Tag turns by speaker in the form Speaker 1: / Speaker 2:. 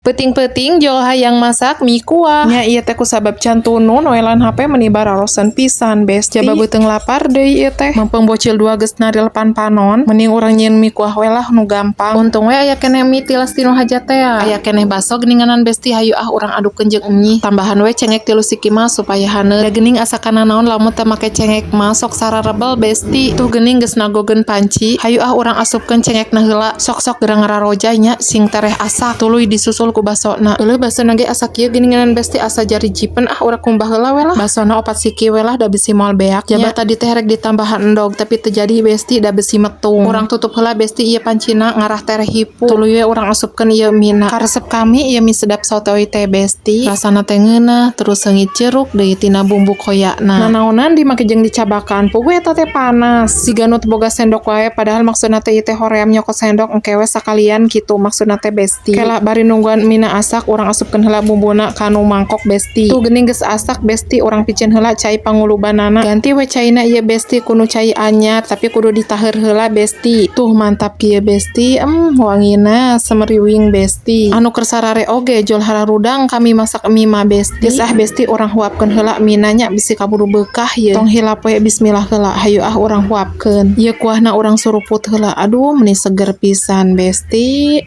Speaker 1: Peting-peting jol hayang masak mie kuah. Nya ieu teh kusabab can tunun welan HP meuni bararosan pisan besti. Jaba beuteung lapar deui ieu teh. Mempeng bocil 2 geus naril pan-panon, mending urang nyieun mie kuah we lah nu gampang. Untung we aya keneh mie tilas tinu hajat teh. Aya keneh baso geuninganan besti hayu urang adukeun jeung mie. Tambahan we cengek 3 siki mah supaya haneup. Da geuning asa kana naon lamun teu make cengek mah sok sararebel besti. Tuh geuning geus nagogeun panci, hayu urang asupkeun cengekna heula. Sok-sok gerang ngararoja nya sing tereh asak. Tuluy disusul ku basona. Heuleuh basona ge asa kieu geuninganan besti asa jari jipen urang kumbah heula we lah. Basona 4 siki we lah da bisi moal beak. Jaba tadi teh rek ditambahan endog tapi teu jadi besti da bisi metung. Urang tutup heula besti ieu pancina ngarah tereh hipu. Tuluy we urang asupkeun ieu mina. Karesep kami ieu mie sedap sotoy teh besti. Rasana teh ngeunah terus seungit jeruk deui tina bumbu koyakna. Nanaonan dimake jeung dicabakan puguh eta teh panas. Siga nu teu boga sendok wae padahal maksudna teh ieu teh hoream nyokot sendok engke we sakalian kitu maksudna teh besti. Kela bari nungguan mina asak urang asupkeun heula bumbuna ka nu mangkok besti. Tuh geuning geus asak besti urang picen heula cai pangulubanana. Ganti we caina ieu besti ku nu cai anyar tapi kudu ditaheur heula besti. Tuh mantap kieu besti. Wangina semeriwing besti. Anu keur sarare oge jol hararudang kami masak mie mah besti. Geus besti urang huapkeun heula mina nya bisi kaburu beukah ieu. Tong hilap we bismillah heula hayu urang huapkeun. Ieu kuahna urang suruput heula. Aduh meuni seger pisan besti.